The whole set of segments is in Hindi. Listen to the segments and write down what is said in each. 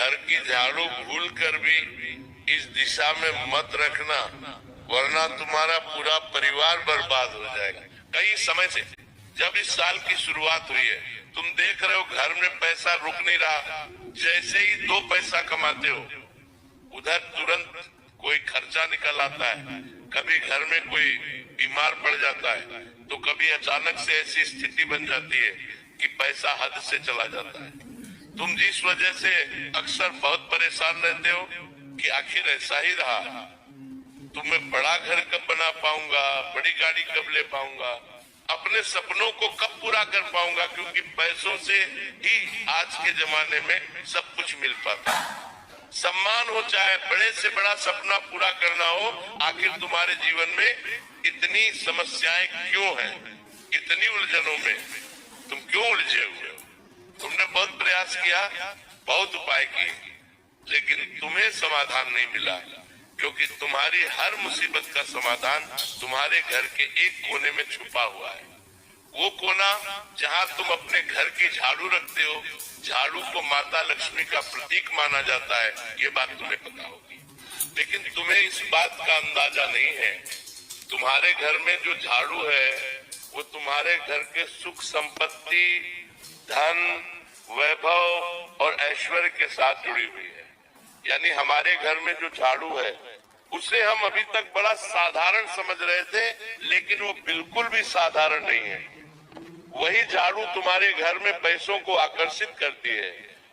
घर की झाड़ू भूल कर भी इस दिशा में मत रखना, वरना तुम्हारा पूरा परिवार बर्बाद हो जाएगा। कई समय से जब इस साल की शुरुआत हुई है, तुम देख रहे हो घर में पैसा रुक नहीं रहा। जैसे ही 2 पैसा कमाते हो, उधर तुरंत कोई खर्चा निकल आता है। कभी घर में कोई बीमार पड़ जाता है, तो कभी अचानक से ऐसी स्थिति बन जाती है कि पैसा हद से चला जाता है। तुम जिस वजह से अक्सर बहुत परेशान रहते हो कि आखिर ऐसा ही रहा, तुम्हें बड़ा घर कब बना पाऊंगा, बड़ी गाड़ी कब ले पाऊंगा, अपने सपनों को कब पूरा कर पाऊंगा, क्योंकि पैसों से ही आज के जमाने में सब कुछ मिल पाता है। सम्मान हो चाहे बड़े से बड़ा सपना पूरा करना हो, आखिर तुम्हारे जीवन में इतनी समस्याएं क्यों हैं? इतनी उलझनों में तुम क्यों उलझे हुए हो? तुमने बहुत प्रयास किया, बहुत उपाय किए, लेकिन तुम्हें समाधान नहीं मिला, क्योंकि तुम्हारी हर मुसीबत का समाधान तुम्हारे घर के एक कोने में छुपा हुआ है। वो कोना जहाँ तुम अपने घर की झाड़ू रखते हो। झाड़ू को माता लक्ष्मी का प्रतीक माना जाता है, ये बात तुम्हें पता होगी, लेकिन तुम्हें इस बात का अंदाजा नहीं है। तुम्हारे घर में जो झाड़ू है वो तुम्हारे घर के सुख संपत्ति, धन, वैभव और ऐश्वर्य के साथ जुड़ी हुई है। यानी हमारे घर में जो झाड़ू है उसे हम अभी तक बड़ा साधारण समझ रहे थे, लेकिन वो बिल्कुल भी साधारण नहीं है। वही झाड़ू तुम्हारे घर में पैसों को आकर्षित करती है,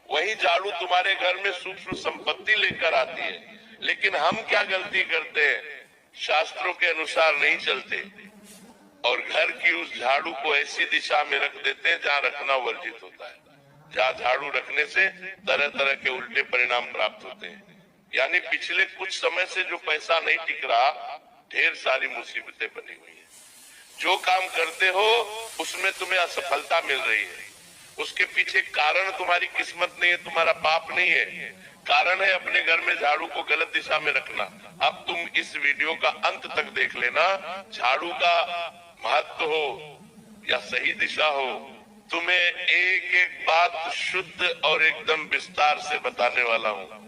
वही झाड़ू तुम्हारे घर में सूक्ष्म संपत्ति लेकर आती है। लेकिन हम क्या गलती करते हैं? शास्त्रों के अनुसार नहीं चलते और घर की उस झाड़ू को ऐसी दिशा में रख देते हैं जहाँ रखना वर्जित होता है, जहाँ झाड़ू रखने से तरह तरह के उल्टे परिणाम प्राप्त होते हैं। यानी पिछले कुछ समय से जो पैसा नहीं टिक रहा, ढेर सारी मुसीबतें बनी हुई है। जो काम करते हो उसमें तुम्हें असफलता मिल रही है, उसके पीछे कारण तुम्हारी किस्मत नहीं है, तुम्हारा पाप नहीं है। कारण है अपने घर में झाड़ू को गलत दिशा में रखना। अब तुम इस वीडियो का अंत तक देख लेना। झाड़ू का महत्व हो या सही दिशा हो, तुम्हें एक एक बात शुद्ध और एकदम विस्तार से बताने वाला हूँ।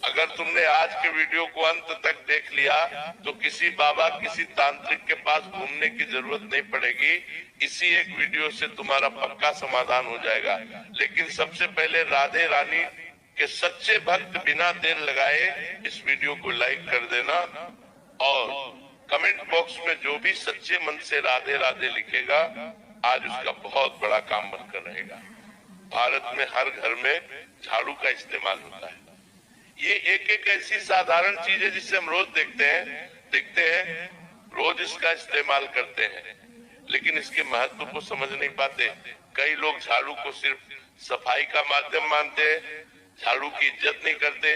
अगर तुमने आज के वीडियो को अंत तक देख लिया तो किसी बाबा, किसी तांत्रिक के पास घूमने की जरूरत नहीं पड़ेगी। इसी एक वीडियो से तुम्हारा पक्का समाधान हो जाएगा। लेकिन सबसे पहले राधे रानी के सच्चे भक्त बिना देर लगाए इस वीडियो को लाइक कर देना और कमेंट बॉक्स में जो भी सच्चे मन से राधे राधे लिखेगा, आज उसका बहुत बड़ा काम बनकर रहेगा। भारत में हर घर में झाड़ू का इस्तेमाल होता है। ये एक एक ऐसी साधारण चीज है जिसे हम रोज देखते हैं, रोज इसका इस्तेमाल करते हैं, लेकिन इसके महत्व को समझ नहीं पाते। कई लोग झाड़ू को सिर्फ सफाई का माध्यम मानते हैं, झाड़ू की इज्जत नहीं करते।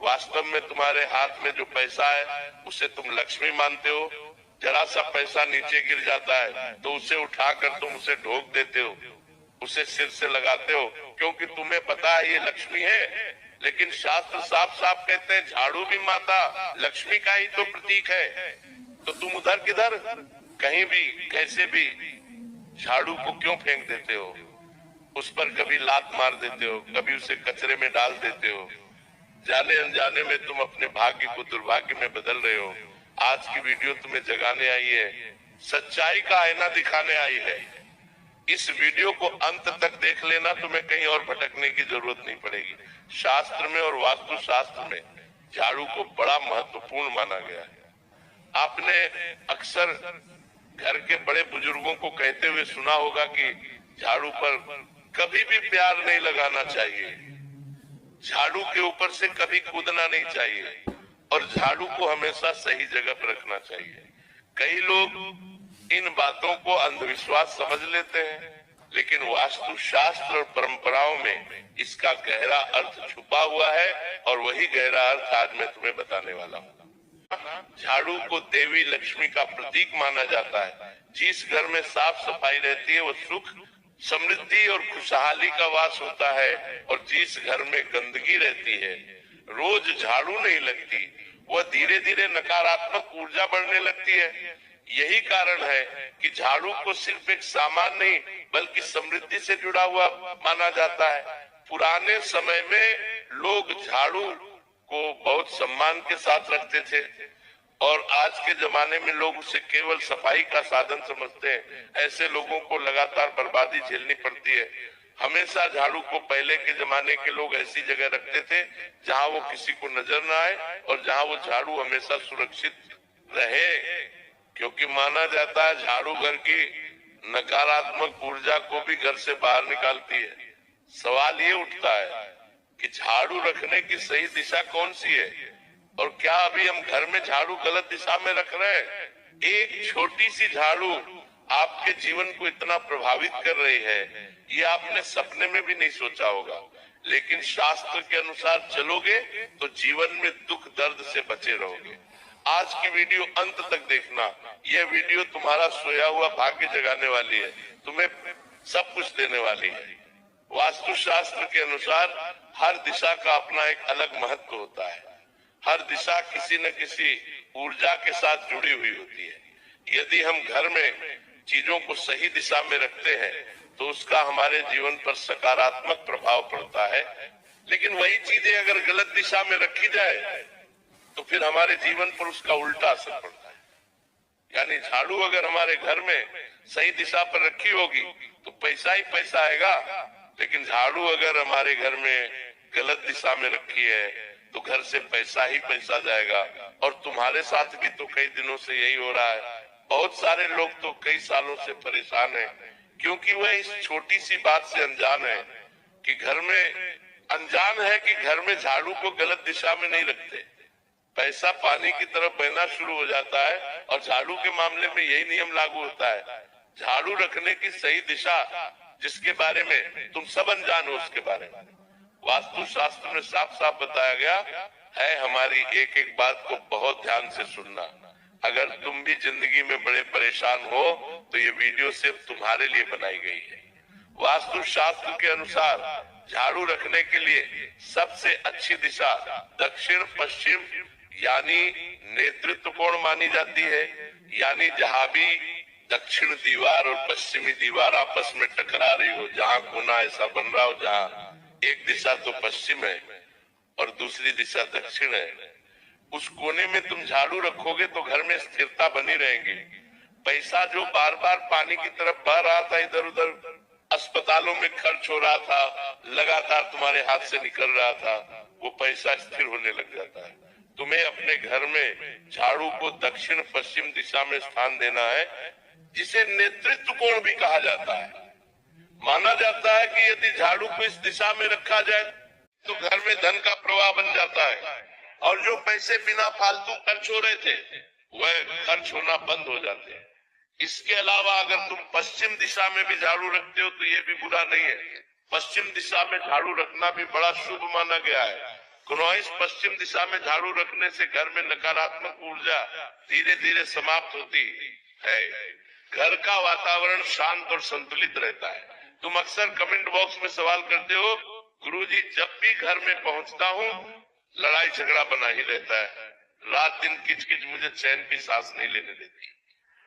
वास्तव में तुम्हारे हाथ में जो पैसा है उसे तुम लक्ष्मी मानते हो। जरा सा पैसा नीचे गिर जाता है तो उसे उठाकर तुम उसे ढोक देते हो, उसे सिर से लगाते हो, क्योंकि तुम्हें पता है ये लक्ष्मी है। लेकिन शास्त्र साफ साफ कहते हैं झाड़ू भी माता लक्ष्मी का ही तो प्रतीक है। तो तुम उधर किधर, कहीं भी कैसे भी झाड़ू को क्यों फेंक देते हो? उस पर कभी लात मार देते हो, कभी उसे कचरे में डाल देते हो। जाने अनजाने में तुम अपने भाग्य को दुर्भाग्य में बदल रहे हो। आज की वीडियो तुम्हें जगाने आई है, सच्चाई का आईना दिखाने आई है। इस वीडियो को अंत तक देख लेना, तुम्हें कहीं और भटकने की जरूरत नहीं पड़ेगी। शास्त्र में और वास्तु शास्त्र में झाड़ू को बड़ा महत्वपूर्ण माना गया है। आपने अक्सर घर के बड़े बुजुर्गों को कहते हुए सुना होगा कि झाड़ू पर कभी भी प्यार नहीं लगाना चाहिए, झाड़ू के ऊपर से कभी कूदना नहीं चाहिए और झाड़ू को हमेशा सही जगह पर रखना चाहिए। कई लोग इन बातों को अंधविश्वास समझ लेते हैं, लेकिन वास्तु शास्त्र और परंपराओं में इसका गहरा अर्थ छुपा हुआ है और वही गहरा अर्थ आज मैं तुम्हें बताने वाला हूँ। झाड़ू को देवी लक्ष्मी का प्रतीक माना जाता है। जिस घर में साफ सफाई रहती है वो सुख, समृद्धि और खुशहाली का वास होता है, और जिस घर में गंदगी रहती है, रोज झाड़ू नहीं लगती, वह धीरे धीरे नकारात्मक ऊर्जा बढ़ने लगती है। यही कारण है कि झाड़ू को सिर्फ एक सामान नहीं बल्कि समृद्धि से जुड़ा हुआ माना जाता है। पुराने समय में लोग झाड़ू को बहुत सम्मान के साथ रखते थे और आज के जमाने में लोग उसे केवल सफाई का साधन समझते हैं। ऐसे लोगों को लगातार बर्बादी झेलनी पड़ती है। हमेशा झाड़ू को पहले के जमाने के लोग ऐसी जगह रखते थे जहां वो किसी को नजर न आए और जहां वो झाड़ू हमेशा सुरक्षित रहे, क्योंकि माना जाता है झाड़ू घर की नकारात्मक ऊर्जा को भी घर से बाहर निकालती है। सवाल ये उठता है कि झाड़ू रखने की सही दिशा कौन सी है और क्या अभी हम घर में झाड़ू गलत दिशा में रख रहे हैं? एक छोटी सी झाड़ू आपके जीवन को इतना प्रभावित कर रही है, ये आपने सपने में भी नहीं सोचा होगा। लेकिन शास्त्र के अनुसार चलोगे तो जीवन में दुख दर्द से बचे रहोगे। आज की वीडियो अंत तक देखना, यह वीडियो तुम्हारा सोया हुआ भाग्य जगाने वाली है, तुम्हें सब कुछ देने वाली है। वास्तु शास्त्र के अनुसार हर दिशा का अपना एक अलग महत्व होता है। हर दिशा किसी न किसी ऊर्जा के साथ जुड़ी हुई होती है। यदि हम घर में चीजों को सही दिशा में रखते हैं तो उसका हमारे जीवन पर सकारात्मक प्रभाव पड़ता है, लेकिन वही चीजें अगर गलत दिशा में रखी जाए तो फिर हमारे जीवन पर उसका उल्टा असर पड़ता है। यानी झाड़ू अगर हमारे घर में सही दिशा पर रखी होगी तो पैसा ही पैसा आएगा, लेकिन झाड़ू अगर हमारे घर में गलत दिशा में रखी है तो घर से पैसा ही पैसा जाएगा। और तुम्हारे साथ भी तो कई दिनों से यही हो रहा है। बहुत सारे लोग तो कई सालों से परेशान हैं क्योंकि वह इस छोटी सी बात से अनजान है कि घर में झाड़ू को गलत दिशा में नहीं रखते। पैसा पानी की तरफ बहना शुरू हो जाता है और झाड़ू के मामले में यही नियम लागू होता है। झाड़ू रखने की सही दिशा जिसके बारे में तुम सब अनजान हो, उसके बारे में वास्तु शास्त्र में साफ साफ बताया गया है। हमारी एक एक बात को बहुत ध्यान से सुनना। अगर तुम भी जिंदगी में बड़े परेशान हो तो ये वीडियो सिर्फ तुम्हारे लिए बनाई गई है। वास्तु शास्त्र के अनुसार झाड़ू रखने के लिए सबसे अच्छी दिशा दक्षिण पश्चिम यानी नेतृत्व कोण मानी जाती है। यानी जहां भी दक्षिण दीवार और पश्चिमी दीवार आपस में टकरा रही हो, जहां कोना ऐसा बन रहा हो जहां एक दिशा तो पश्चिम है और दूसरी दिशा दक्षिण है, उस कोने में तुम झाड़ू रखोगे तो घर में स्थिरता बनी रहेगी। पैसा जो बार बार पानी की तरफ बह रहा था, इधर उधर अस्पतालों में खर्च हो रहा था, लगातार तुम्हारे हाथ से निकल रहा था, वो पैसा स्थिर होने लग जाता है। तुम्हें अपने घर में झाड़ू को दक्षिण पश्चिम दिशा में स्थान देना है, जिसे नेतृत्व कोण भी कहा जाता है। माना जाता है कि यदि झाड़ू को इस दिशा में रखा जाए तो घर में धन का प्रवाह बन जाता है और जो पैसे बिना फालतू खर्च हो रहे थे वह खर्च होना बंद हो जाते हैं। इसके अलावा अगर तुम पश्चिम दिशा में भी झाड़ू रखते हो तो ये भी बुरा नहीं है। पश्चिम दिशा में झाड़ू रखना भी बड़ा शुभ माना गया है। क्योंकि पश्चिम दिशा में झाड़ू रखने से घर में नकारात्मक ऊर्जा धीरे धीरे समाप्त होती है। घर का वातावरण शांत और संतुलित रहता है। तुम अक्सर कमेंट बॉक्स में सवाल करते हो, गुरुजी जब भी घर में पहुंचता हूँ लड़ाई झगड़ा बना ही रहता है, रात दिन किचकिच मुझे चैन की सांस नहीं लेने देती,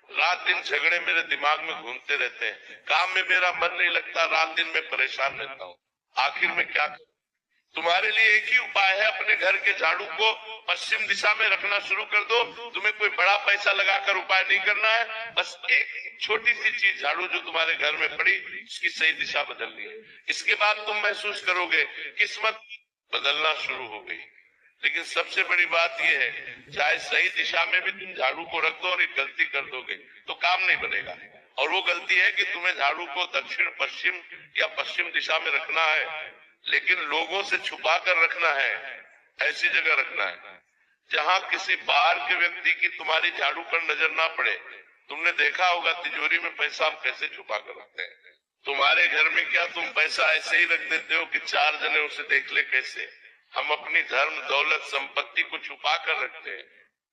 रात दिन झगड़े मेरे दिमाग में घूमते रहते हैं, काम में मेरा मन नहीं लगता, रात दिन मैं परेशान रहता हूँ, आखिर में क्या करूं? तुम्हारे लिए एक ही उपाय है, अपने घर के झाड़ू को पश्चिम दिशा में रखना शुरू कर दो। तुम्हें कोई बड़ा पैसा लगाकर उपाय नहीं करना है, बस एक छोटी सी चीज झाड़ू जो तुम्हारे घर में पड़ी उसकी सही दिशा बदलनी है। इसके बाद तुम महसूस करोगे किस्मत बदलना शुरू हो गई। लेकिन सबसे बड़ी बात यह है, चाहे सही दिशा में भी तुम झाड़ू को रख दो और एक गलती कर दोगे तो काम नहीं बनेगा। और वो गलती है कि तुम्हें झाड़ू को दक्षिण पश्चिम या पश्चिम दिशा में रखना है, लेकिन लोगों से छुपा कर रखना है। ऐसी जगह रखना है जहां किसी बाहर के व्यक्ति की तुम्हारी झाड़ू पर नजर ना पड़े। तुमने देखा होगा तिजोरी में पैसा हम कैसे छुपा कर रखते हैं। तुम्हारे घर में क्या तुम पैसा ऐसे ही रख देते हो कि चार जने उसे देख ले? कैसे हम अपनी धर्म दौलत संपत्ति को छुपा कर रखते हैं,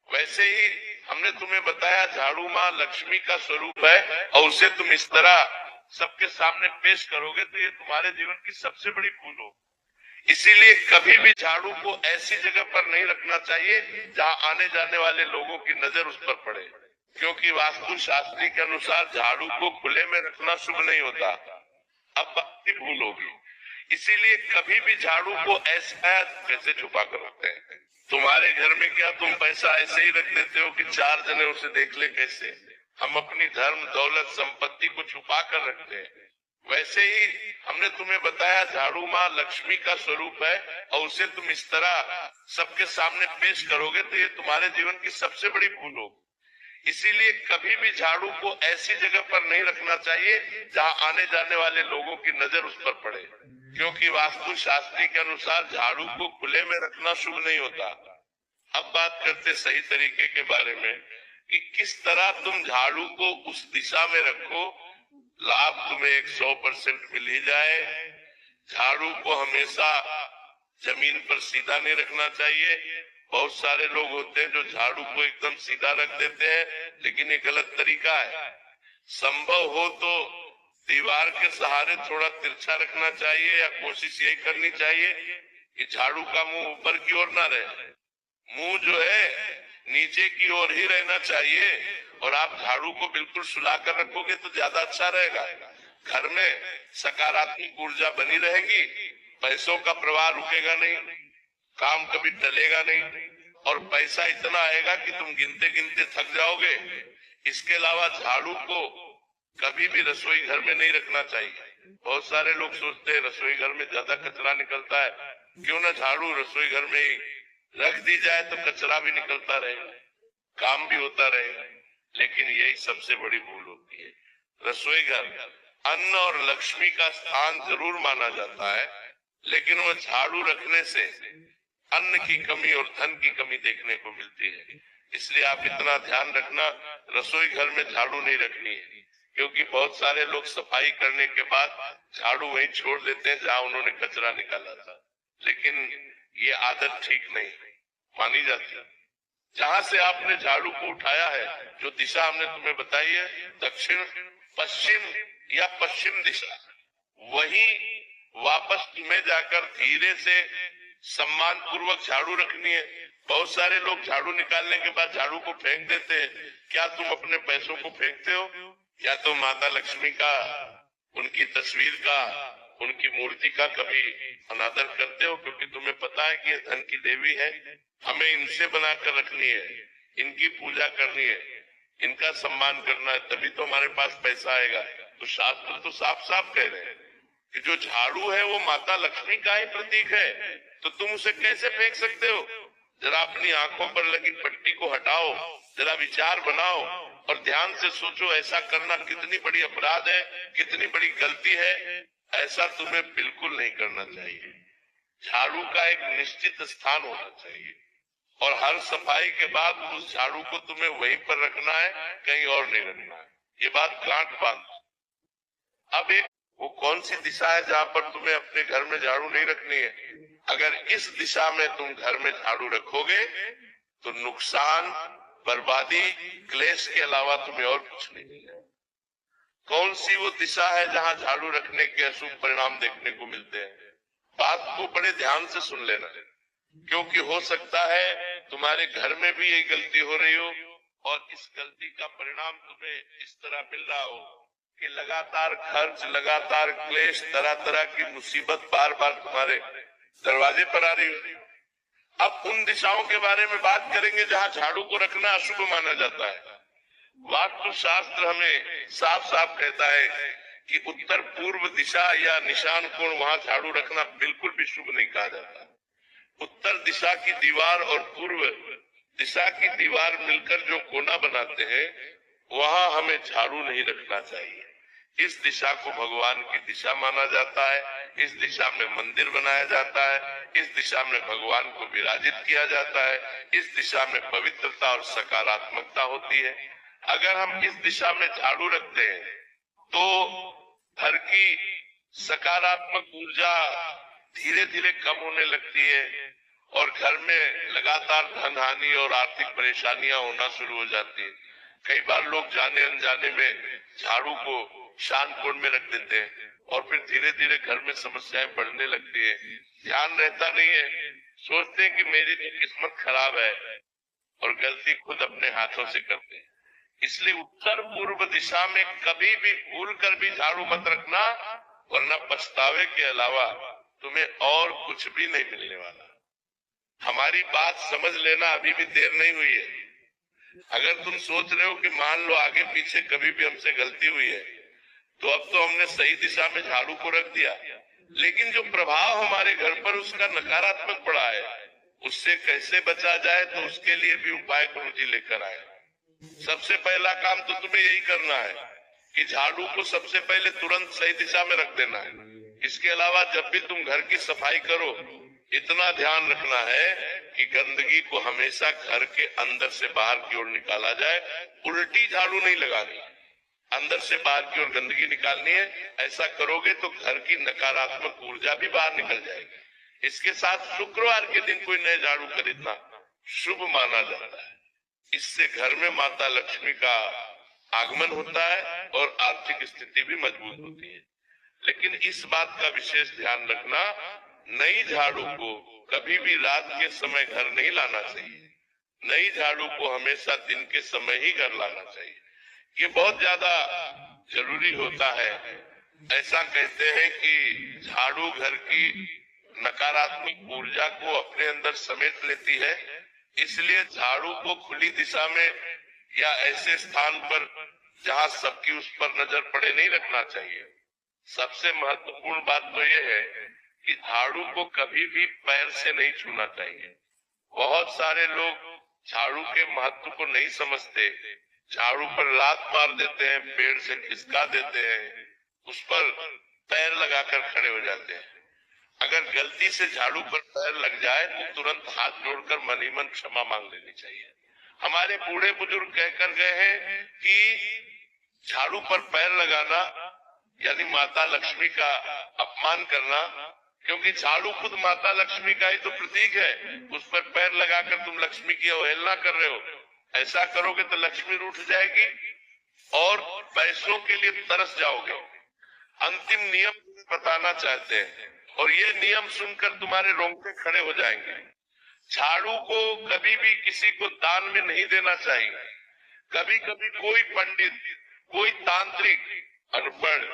वैसे ही हमने तुम्हें बताया झाड़ू माँ लक्ष्मी का स्वरूप है और उसे तुम इस तरह सबके सामने पेश करोगे तो ये तुम्हारे जीवन की सबसे बड़ी भूल हो। इसीलिए कभी भी झाड़ू को ऐसी जगह पर नहीं रखना चाहिए जहां आने जाने वाले लोगों की नजर उस पर पड़े, क्योंकि वास्तु शास्त्री के अनुसार झाड़ू को खुले में रखना शुभ नहीं होता। अब बात की भूल होगी। इसीलिए कभी भी झाड़ू को ऐसा कैसे छुपा कर रखते हैं। तुम्हारे घर में क्या तुम पैसा ऐसे ही रख देते हो कि 4 जने उसे देख ले कैसे? हम अपनी धर्म दौलत संपत्ति को छुपा कर रखते हैं। वैसे ही हमने तुम्हें बताया झाड़ू माँ लक्ष्मी का स्वरूप है और उसे तुम इस तरह सबके सामने पेश करोगे तो ये तुम्हारे जीवन की सबसे बड़ी भूल होगी। इसीलिए कभी भी झाड़ू को ऐसी जगह पर नहीं रखना चाहिए जहां आने जाने वाले लोगों की नजर उस पर पड़े, क्योंकि वास्तु शास्त्री के अनुसार झाड़ू को खुले में रखना शुभ नहीं होता। अब बात करते सही तरीके के बारे में कि किस तरह तुम झाड़ू को उस दिशा में रखो लाभ तुम्हें 100% मिल ही जाए। झाड़ू को हमेशा जमीन पर सीधा नहीं रखना चाहिए। बहुत सारे लोग होते हैं जो झाड़ू को एकदम सीधा रख देते हैं, लेकिन ये गलत तरीका है। संभव हो तो दीवार के सहारे थोड़ा तिरछा रखना चाहिए या कोशिश यही करनी चाहिए कि झाड़ू का मुंह ऊपर की ओर ना रहे, मुंह जो है नीचे की ओर ही रहना चाहिए। और आप झाड़ू को बिल्कुल सुलाकर रखोगे तो ज्यादा अच्छा रहेगा। घर में सकारात्मक ऊर्जा बनी रहेगी, पैसों का प्रवाह रुकेगा नहीं, काम कभी टलेगा नहीं और पैसा इतना आएगा कि तुम गिनते गिनते थक जाओगे। इसके अलावा झाड़ू को कभी भी रसोई घर में नहीं रखना चाहिए। बहुत सारे लोग सोचते हैं रसोई घर में ज्यादा कचरा निकलता है, क्यों ना झाड़ू रसोई घर में ही रख दी जाए तो कचरा भी निकलता रहेगा, काम भी होता रहेगा। लेकिन यही सबसे बड़ी भूल होती है। रसोई घर अन्न और लक्ष्मी का स्थान जरूर माना जाता है, लेकिन वह झाड़ू रखने से अन्न की कमी और धन की कमी देखने को मिलती है। इसलिए आप इतना ध्यान रखना, रसोई घर में झाड़ू नहीं रखनी है, क्योंकि बहुत सारे लोग सफाई करने के बाद झाड़ू वहीं छोड़ देते हैं जहां उन्होंने कचरा निकाला था। लेकिन ये आदत ठीक नहीं मानी जाती। जहां से आपने झाड़ू को उठाया है, जो दिशा हमने तुम्हें बताई है, दक्षिण पश्चिम या पश्चिम दिशा, वही वापस तुम्हें जाकर धीरे से सम्मान पूर्वक झाड़ू रखनी है। बहुत सारे लोग झाड़ू निकालने के बाद झाड़ू को फेंक देते हैं। क्या तुम अपने पैसों को फेंकते हो? या तो माता लक्ष्मी का, उनकी तस्वीर का, उनकी मूर्ति का कभी अनादर करते हो? क्योंकि तुम्हें पता है कि ये धन की देवी है, हमें इनसे बनाकर रखनी है, इनकी पूजा करनी है, इनका सम्मान करना है, तभी तो हमारे पास पैसा आएगा। तो शास्त्र तो साफ साफ कह रहे हैं कि जो झाड़ू है वो माता लक्ष्मी का ही प्रतीक है, तो तुम उसे कैसे फेंक सकते हो? जरा अपनी आंखों पर लगी पट्टी को हटाओ, जरा विचार बनाओ और ध्यान से सोचो ऐसा करना कितनी बड़ी अपराध है, कितनी बड़ी गलती है। ऐसा तुम्हें बिल्कुल नहीं करना चाहिए। झाड़ू का एक निश्चित स्थान होना चाहिए और हर सफाई के बाद उस झाड़ू को तुम्हें वहीं पर रखना है, कहीं और नहीं रखना है। ये बात गांठ बांध। अब एक वो कौन सी दिशा है जहां पर तुम्हें अपने घर में झाड़ू नहीं रखनी है? अगर इस दिशा में तुम घर में झाड़ू रखोगे तो नुकसान, बर्बादी, क्लेश के अलावा तुम्हें और कुछ नहीं मिलेगा। कौन सी वो दिशा है जहां झाड़ू रखने के अशुभ परिणाम देखने को मिलते हैं? बात को बड़े ध्यान से सुन लेना, क्योंकि हो सकता है तुम्हारे घर में भी यही गलती हो रही हो और इस गलती का परिणाम तुम्हें इस तरह मिल रहा हो कि लगातार खर्च, लगातार क्लेश, तरह तरह की मुसीबत बार बार तुम्हारे दरवाजे पर आ रही हो। अब उन दिशाओं के बारे में बात करेंगे जहां झाड़ू को रखना अशुभ माना जाता है। वास्तु शास्त्र हमें साफ साफ कहता है कि उत्तर पूर्व दिशा या निशान कोण वहां झाड़ू रखना बिल्कुल भी शुभ नहीं कहा जाता। उत्तर दिशा की दीवार और पूर्व दिशा की दीवार मिलकर जो कोना बनाते हैं, वहां हमें झाड़ू नहीं रखना चाहिए। इस दिशा को भगवान की दिशा माना जाता है, इस दिशा में मंदिर बनाया जाता है, इस दिशा में भगवान को विराजित किया जाता है, इस दिशा में पवित्रता और सकारात्मकता होती है। अगर हम इस दिशा में झाड़ू रखते हैं तो घर की सकारात्मक ऊर्जा धीरे धीरे कम होने लगती है और घर में लगातार धन हानि और आर्थिक परेशानियां होना शुरू हो जाती है। कई बार लोग जाने अनजाने में झाड़ू को शान कोण में रख देते हैं और फिर धीरे धीरे घर में समस्याएं बढ़ने लगती है। ध्यान रहता नहीं है, सोचते हैं कि मेरी तो किस्मत खराब है और गलती खुद अपने हाथों से करते हैं। इसलिए उत्तर पूर्व दिशा में कभी भी भूल कर भी झाड़ू मत रखना, वरना पछतावे के अलावा तुम्हें और कुछ भी नहीं मिलने वाला। हमारी बात समझ लेना, अभी भी देर नहीं हुई है। अगर तुम सोच रहे हो कि मान लो आगे पीछे कभी भी हमसे गलती हुई है, तो अब तो हमने सही दिशा में झाड़ू को रख दिया, लेकिन जो प्रभाव हमारे घर पर उसका नकारात्मक पड़ा है, उससे कैसे बचा जाए, तो उसके लिए भी उपाय गुरुजी लेकर आए। सबसे पहला काम तो तुम्हें यही करना है कि झाड़ू को सबसे पहले तुरंत सही दिशा में रख देना है। इसके अलावा जब भी तुम घर की सफाई करो, इतना ध्यान रखना है कि गंदगी को हमेशा घर के अंदर से बाहर की ओर निकाला जाए। उल्टी झाड़ू नहीं लगानी, अंदर से बाहर की ओर गंदगी निकालनी है। ऐसा करोगे तो घर की नकारात्मक ऊर्जा भी बाहर निकल जाएगी। इसके साथ शुक्रवार के दिन कोई नए झाड़ू खरीदना शुभ माना जाता है। इससे घर में माता लक्ष्मी का आगमन होता है और आर्थिक स्थिति भी मजबूत होती है। लेकिन इस बात का विशेष ध्यान रखना, नई झाड़ू को कभी भी रात के समय घर नहीं लाना चाहिए। नई झाड़ू को हमेशा दिन के समय ही घर लाना चाहिए। ये बहुत ज्यादा जरूरी होता है। ऐसा कहते हैं कि झाड़ू घर की नकारात्मक ऊर्जा को अपने अंदर समेट लेती है, इसलिए झाड़ू को खुली दिशा में या ऐसे स्थान पर जहां सबकी उस पर नजर पड़े नहीं रखना चाहिए। सबसे महत्वपूर्ण बात तो यह है कि झाड़ू को कभी भी पैर से नहीं छूना चाहिए। बहुत सारे लोग झाड़ू के महत्व को नहीं समझते, झाड़ू पर लात मार देते हैं, पेड़ से खिसका देते हैं, उस पर पैर लगाकर खड़े हो जाते हैं। अगर गलती से झाड़ू पर पैर लग जाए तो तुरंत हाथ जोड़कर मन ही मन क्षमा मांग लेनी चाहिए। हमारे बूढ़े बुजुर्ग कहकर गए हैं कि झाड़ू पर पैर लगाना यानी माता लक्ष्मी का अपमान करना, क्योंकि झाड़ू खुद माता लक्ष्मी का ही तो प्रतीक है। उस पर पैर लगाकर तुम लक्ष्मी की अवहेलना कर रहे हो। ऐसा करोगे तो लक्ष्मी रूठ जाएगी और पैसों के लिए तरस जाओगे। अंतिम नियम बताना चाहते हैं और ये नियम सुनकर तुम्हारे रोंगटे खड़े हो जाएंगे। झाड़ू को कभी भी किसी को दान में नहीं देना चाहिए। कभी कभी कोई पंडित, कोई तांत्रिक, अनपढ़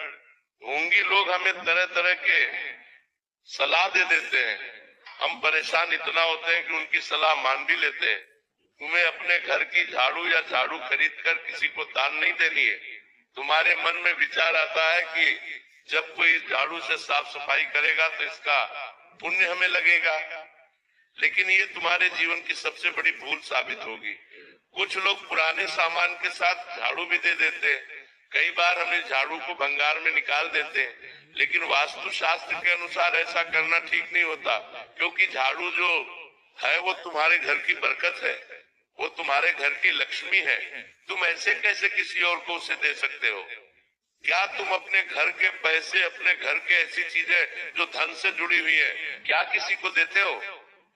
ढोंगी लोग हमें तरह तरह के सलाह दे देते हैं। हम परेशान इतना होते हैं कि उनकी सलाह मान भी लेते हैं। तुम्हें अपने घर की झाड़ू या झाड़ू खरीद कर किसी को दान नहीं देनी है। तुम्हारे मन में विचार आता है कि जब कोई झाड़ू से साफ सफाई करेगा तो इसका पुण्य हमें लगेगा, लेकिन ये तुम्हारे जीवन की सबसे बड़ी भूल साबित होगी। कुछ लोग पुराने सामान के साथ झाड़ू भी दे देते हैं। कई बार हम इस झाड़ू को भंगार में निकाल देते हैं, लेकिन वास्तु शास्त्र के अनुसार ऐसा करना ठीक नहीं होता, क्योंकि झाड़ू जो है वो तुम्हारे घर की बरकत है, वो तुम्हारे घर की लक्ष्मी है। तुम ऐसे कैसे किसी और को उसे दे सकते हो? क्या तुम अपने घर के पैसे, अपने घर के ऐसी चीजें जो धन से जुड़ी हुई है, क्या किसी को देते हो?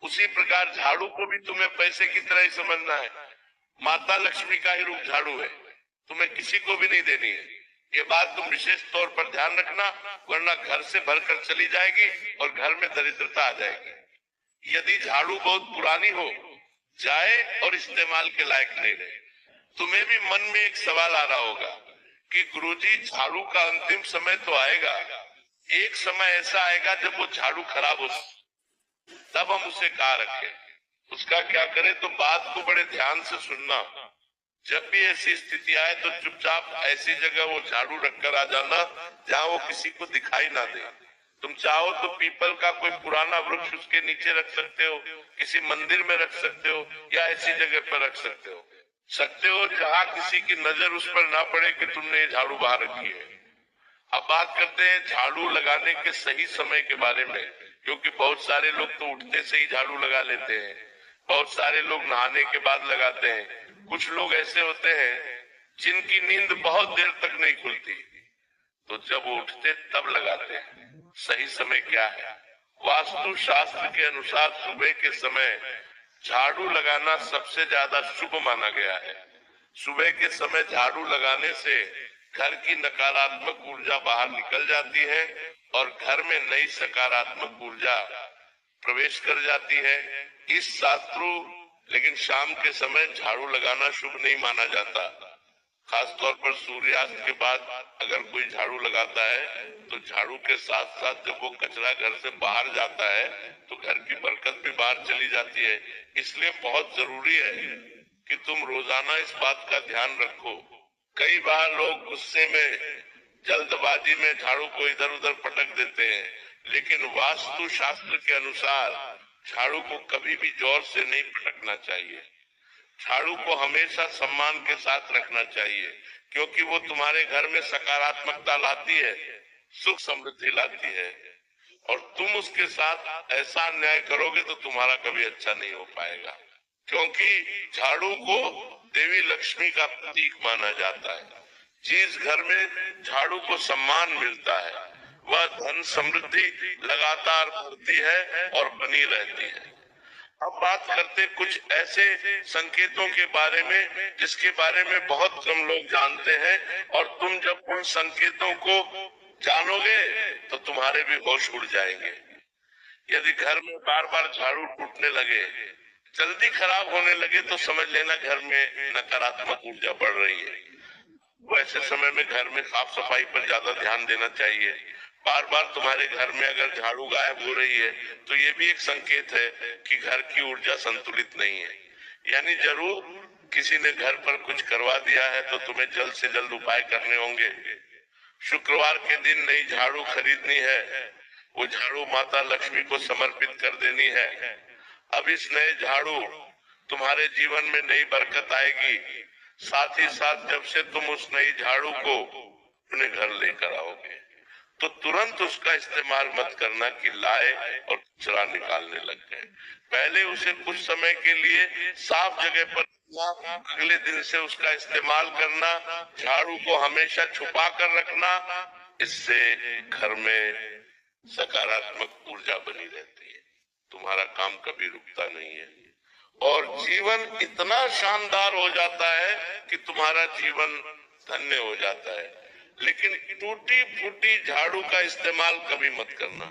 उसी प्रकार झाड़ू को भी तुम्हें पैसे की तरह ही समझना है। माता लक्ष्मी का ही रूप झाड़ू है, तुम्हें किसी को भी नहीं देनी है। ये बात तुम विशेष तौर पर ध्यान रखना, वरना घर से भरकर चली जाएगी और घर में दरिद्रता आ जाएगी। यदि झाड़ू बहुत पुरानी हो जाए और इस्तेमाल के लायक नहीं रहे, तुम्हें भी मन में एक सवाल आ रहा होगा कि गुरुजी झाड़ू का अंतिम समय तो आएगा, एक समय ऐसा आएगा जब वो झाड़ू खराब हो, तब हम उसे कहाँ रखें, उसका क्या करें? तो बात को बड़े ध्यान से सुनना। जब भी ऐसी स्थिति आए तो चुपचाप ऐसी जगह वो झाड़ू रखकर आ जाना जहाँ वो किसी को दिखाई ना दे। तुम चाहो तो पीपल का कोई पुराना वृक्ष उसके नीचे रख सकते हो, किसी मंदिर में रख सकते हो, या ऐसी जगह पर रख सकते हो जहाँ किसी की नजर उस पर ना पड़े कि तुमने झाड़ू बाहर रखी है। अब बात करते हैं झाड़ू लगाने के सही समय के बारे में, क्योंकि बहुत सारे लोग तो उठते से ही झाड़ू लगा लेते हैं, बहुत सारे लोग नहाने के बाद लगाते हैं। कुछ लोग ऐसे होते हैं जिनकी नींद बहुत देर तक नहीं खुलती, तो जब वो उठते तब लगाते हैं। सही समय क्या है? वास्तु शास्त्र के अनुसार सुबह के समय झाड़ू लगाना सबसे ज्यादा शुभ माना गया है। सुबह के समय झाड़ू लगाने से घर की नकारात्मक ऊर्जा बाहर निकल जाती है और घर में नई सकारात्मक ऊर्जा प्रवेश कर जाती है। इस शास्त्रों लेकिन शाम के समय झाड़ू लगाना शुभ नहीं माना जाता। खासतौर पर सूर्यास्त के बाद अगर कोई झाड़ू लगाता है तो झाड़ू के साथ साथ जब वो कचरा घर से बाहर जाता है तो घर की बरकत भी बाहर चली जाती है। इसलिए बहुत जरूरी है कि तुम रोजाना इस बात का ध्यान रखो। कई बार लोग गुस्से में, जल्दबाजी में झाड़ू को इधर उधर पटक देते हैं, लेकिन वास्तु शास्त्र के अनुसार झाड़ू को कभी भी जोर से नहीं पटकना चाहिए। झाड़ू को हमेशा सम्मान के साथ रखना चाहिए, क्योंकि वो तुम्हारे घर में सकारात्मकता लाती है, सुख समृद्धि लाती है। और तुम उसके साथ ऐसा अन्याय करोगे तो तुम्हारा कभी अच्छा नहीं हो पाएगा, क्योंकि झाड़ू को देवी लक्ष्मी का प्रतीक माना जाता है। जिस घर में झाड़ू को सम्मान मिलता है वह धन समृद्धि लगातार बढ़ती है और बनी रहती है। अब बात करते कुछ ऐसे संकेतों के बारे में जिसके बारे में बहुत कम लोग जानते हैं, और तुम जब उन संकेतों को जानोगे तो तुम्हारे भी होश उड़ जाएंगे। यदि घर में बार बार झाड़ू टूटने लगे, जल्दी खराब होने लगे, तो समझ लेना घर में नकारात्मक ऊर्जा बढ़ रही है। वैसे समय में घर में साफ सफाई पर ज्यादा ध्यान देना चाहिए। बार बार तुम्हारे घर में अगर झाड़ू गायब हो रही है तो ये भी एक संकेत है कि घर की ऊर्जा संतुलित नहीं है। यानी जरूर किसी ने घर पर कुछ करवा दिया है, तो तुम्हें जल्द से जल्द उपाय करने होंगे। शुक्रवार के दिन नई झाड़ू खरीदनी है, वो झाड़ू माता लक्ष्मी को समर्पित कर देनी है। अब इस नए झाड़ू तुम्हारे जीवन में नई बरकत आएगी। साथ ही साथ जब से तुम उस नई झाड़ू को अपने घर लेकर आओगे तो तुरंत उसका इस्तेमाल मत करना कि लाए और कचरा निकालने लग गए। पहले उसे कुछ समय के लिए साफ जगह पर, अगले दिन से उसका इस्तेमाल करना। झाड़ू को हमेशा छुपा कर रखना, इससे घर में सकारात्मक ऊर्जा बनी रहती है। तुम्हारा काम कभी रुकता नहीं है और जीवन इतना शानदार हो जाता है कि तुम्हारा जीवन धन्य हो जाता है। लेकिन टूटी फूटी झाड़ू का इस्तेमाल कभी मत करना।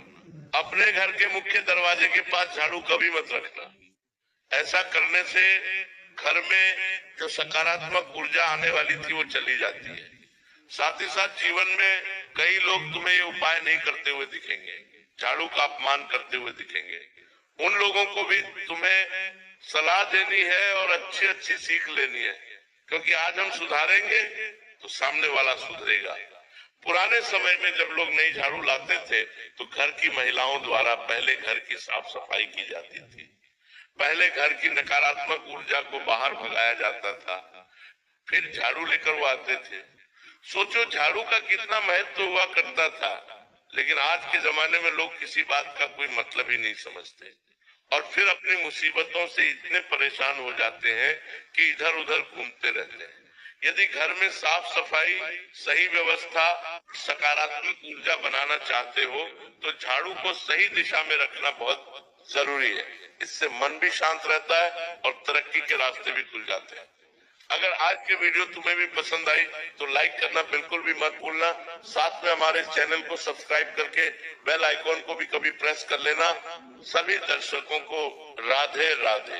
अपने घर के मुख्य दरवाजे के पास झाड़ू कभी मत रखना। ऐसा करने से घर में जो सकारात्मक ऊर्जा आने वाली थी वो चली जाती है। साथ ही साथ जीवन में कई लोग तुम्हें ये उपाय नहीं करते हुए दिखेंगे, झाड़ू का अपमान करते हुए दिखेंगे। उन लोगों को भी तुम्हें सलाह देनी है और अच्छी अच्छी सीख लेनी है, क्योंकि आज हम सुधारेंगे तो सामने वाला सुधरेगा। पुराने समय में जब लोग नई झाड़ू लाते थे तो घर की महिलाओं द्वारा पहले घर की साफ सफाई की जाती थी। पहले घर की नकारात्मक ऊर्जा को बाहर भगाया जाता था, फिर झाड़ू लेकर वो आते थे। सोचो झाड़ू का कितना महत्व हुआ करता था। लेकिन आज के जमाने में लोग किसी बात का कोई मतलब ही नहीं समझते और फिर अपनी मुसीबतों से इतने परेशान हो जाते हैं कि इधर उधर घूमते रहते हैं। यदि घर में साफ सफाई, सही व्यवस्था, सकारात्मक ऊर्जा बनाना चाहते हो तो झाड़ू को सही दिशा में रखना बहुत जरूरी है। इससे मन भी शांत रहता है और तरक्की के रास्ते भी खुल जाते हैं। अगर आज के वीडियो तुम्हें भी पसंद आई तो लाइक करना बिल्कुल भी मत भूलना। साथ में हमारे चैनल को सब्सक्राइब करके बेल आइकॉन को भी कभी प्रेस कर लेना। सभी दर्शकों को राधे राधे।